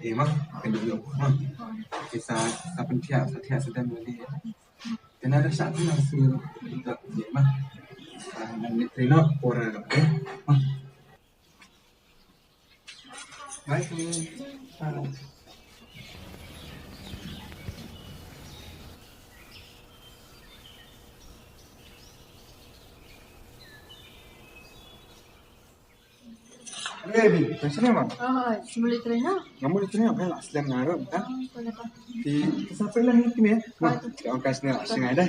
Mah kedua mah kisah sapentia satia sedang boleh dan ada satu hasil untuk mah dan diterima orang mah baik Baby, macam mana? Boleh terima. Kamu boleh terima kan? Aslam ngaruh, kan? Di sampai lah ni ya. Mah, orang kasih ni singai dah.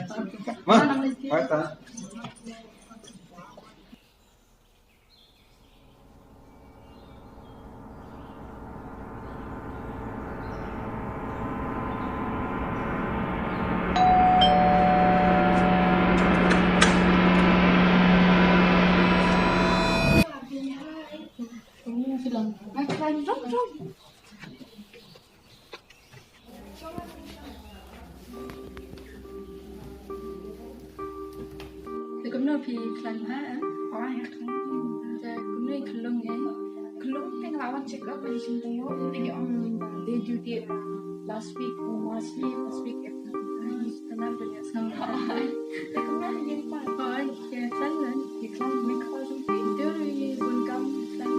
Mah, kata. Cũng nói vì lần hả có ai khác không cũng nói khẩn lông ấy khẩn lông cái nào anh check up anh xin thấy không anh ông they duty last week after năm tuần sau hỏi thì cũng nói như vậy thôi cái lần lên thì không mấy khó trong tiền tiêu rồi buồn công lần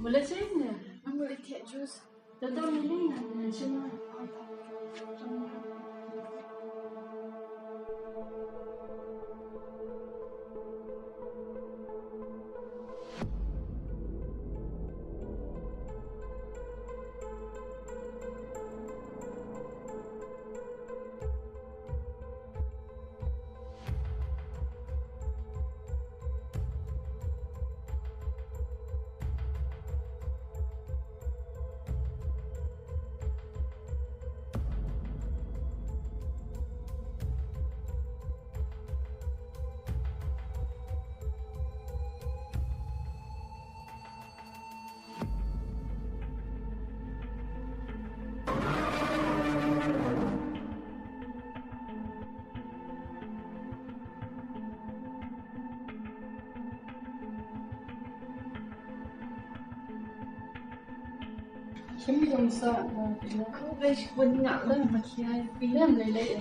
boleh sih ni, aku boleh take jus. Tetap ni macam Chúng không sợ mà nó gây quên ngạo đó mà khi ai phí là người đây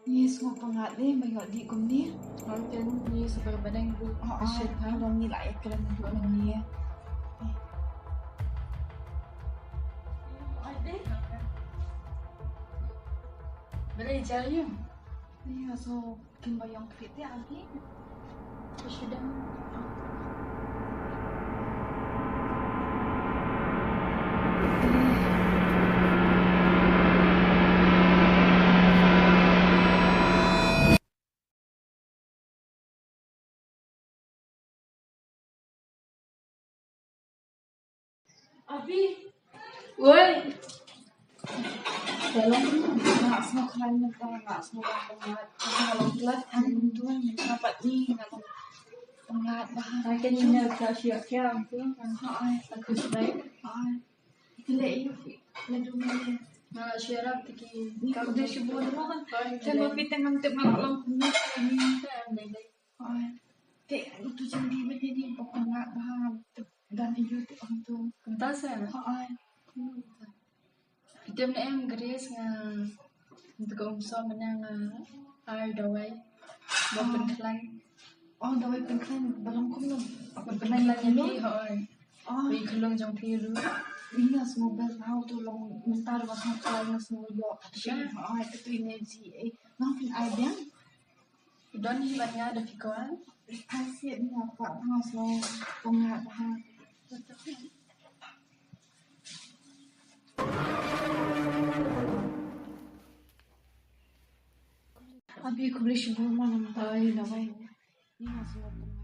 Ni semua pengat ni bagi di kum ni. Macam ni sampai badan ibu. Asyik kalau ni lah iklan dua ni ya. Boleh je. Ni so bikin bayang fit dia Abi. Sudah. Abi, Woi. dalam nak semua kalian nak semua banget. Kalau telat kan tuan dapat ni nak pengat bahan. Akan ni nak siap tu kan. Aku sedai. Tidak ini lalu ni. Nak siap tiki. Kau dah cuba dulu kan? Tengok kita ngantuk malam ni ni. Tek itu jadi macam ni pengat bahan dan itu untuk Kentasan. Kita nak Grace dengan untuk umsor menang air dawai. Bukan kelang. Oh, dawai pengklan dalam kumno. Apa kelang lagi ni? Beri kelong jang piru. Ini semua berau tolong mentar bahasa kelang semua yo. Itu energi. Mungkin ada. Don hibatnya ada fikuan. Asyik ni apa semua pengat bahan. Abi aku boleh cuba mana mentai dawai. Ni semua pengat.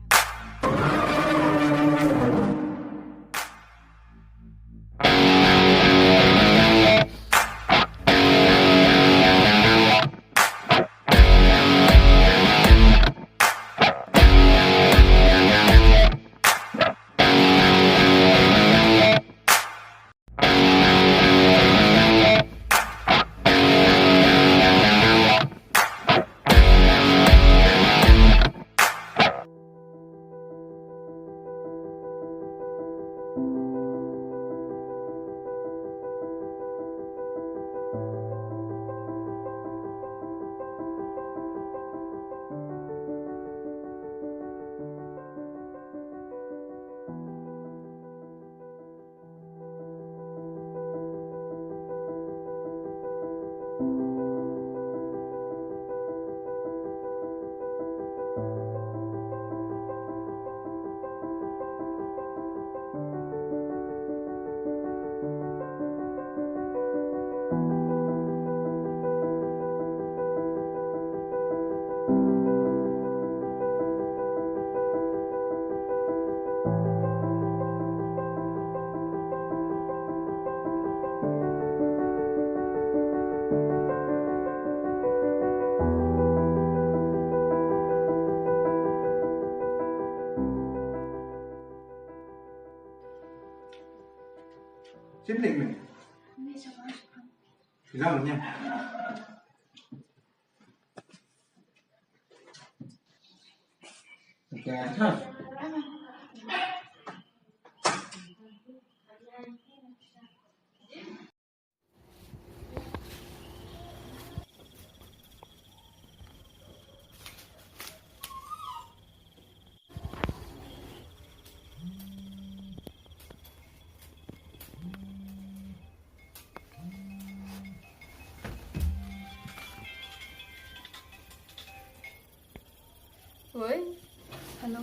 Xếp lịch mình. Thì ra rồi nha. Ok, thôi. Oi. Hello,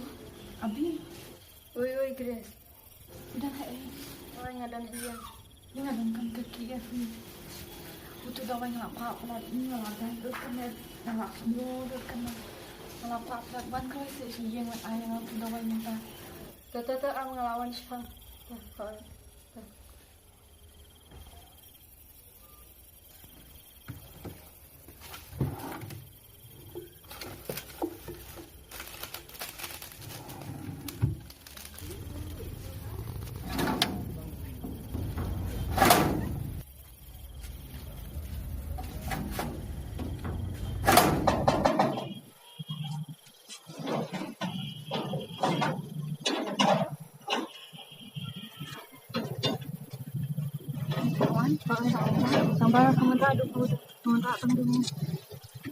Abi. Oi Grace. Udah hai. Orang ada dia. Ni ngadangkan kaki Abi. Untuk dawai ngapa pelat ni ngalakan tu kena ngalak semua tu kena ngapa pelat ban kau sih yang ayah ngapa dawai minta. Tata ang ngelawan siapa? Sampai kamu tak ada kamu tak tanggung.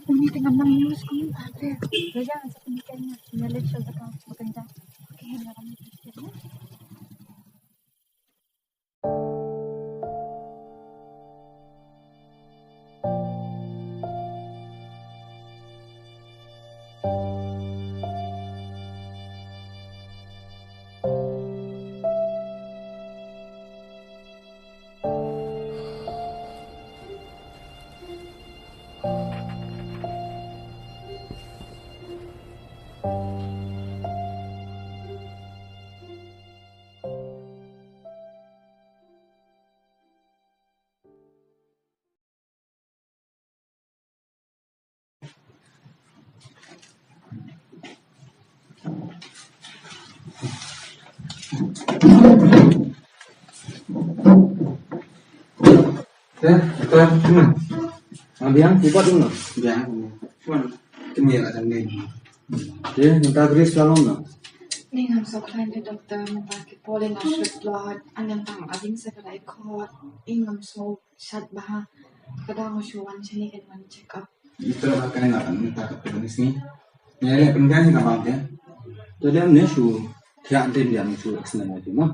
Ini tengah nangis kamu ada. Jangan sepemikirannya. Nyalip saja kamu bekerja. Oke, jangan mikir. Doktor, cuma. Biang, ikut dulu. Biang, cuma kemia akan nih. Dia minta beri selalu nggak? Ni ngam so klein der Doktor mit der Polling aus Schriftlaut an den Tang ading se kadai kot ingam so shat bah kadang so wan chini kan wan check up. Itu akan nggak minta ke sini. Nyari pendidikan nggak mau ya? Jadi amnya su tiap tim yang su eksternal itu mah.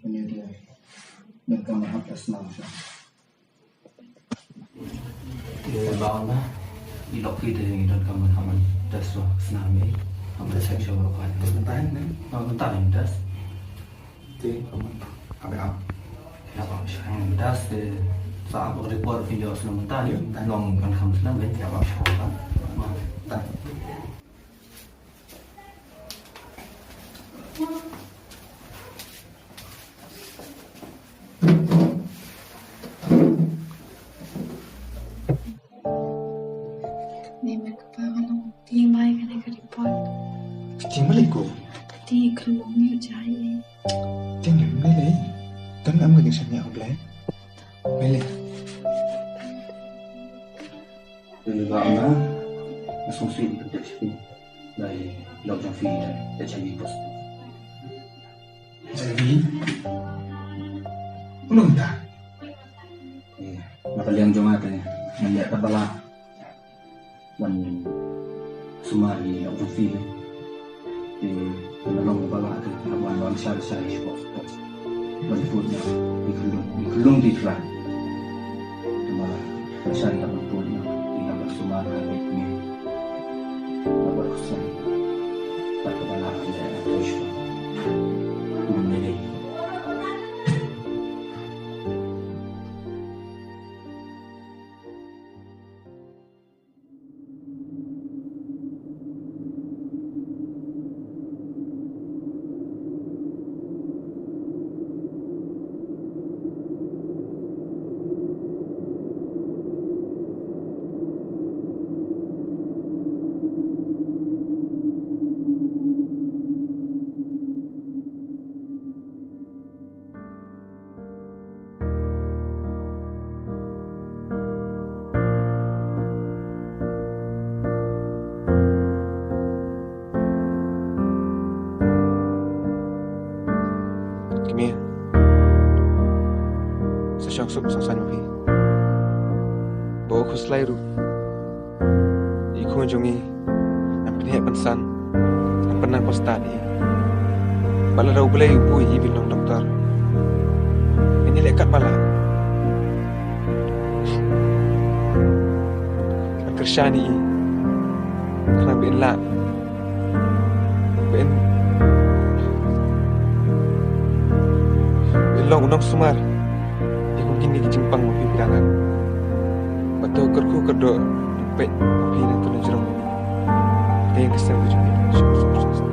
Ini dia dan kamu atas nama. Dia bawa ilok kita yang dan kamu haman das so senami haman seksual kan bentar ni bentar ni das tu kamu apa ya bang sekarang das saat report video sebentar ni long kan kamu senang ben ya bang sekarang tak Thì không muốn nhiều trái em. Tiếng nhầm lấy lấy. Tấm ấm người sẵn nhạo lấy. Lấy lấy. Từ đoạn đó nó sống xuyên từ đất phi đây lâu trong phi để chạy đi post. Chạy đi. Belum tak. Maka liang jom ada melihat tabala dan sumari lâu trong phi thì nó long bala thì nó hoàn sai sport vẫn phun nhau đi khulung đi ra mà sai là vẫn phun nhau thì nó sumari ini apa kesan tak kepala ada isu ini Kemia. Sesiang sup sasan mahi. Bawa khuslai ru. Ikut jungi. Yang penihak pensan. Yang penang postat ni. Bala rau belai upui bilong doktor. Ini lekat bala. Kersyani. Kerana bin la. Bin long unang sumar iku gini jimpang mapi bilangan bato kerku kerdo pek mapi na tuno jerong ini yang kesan bujung ini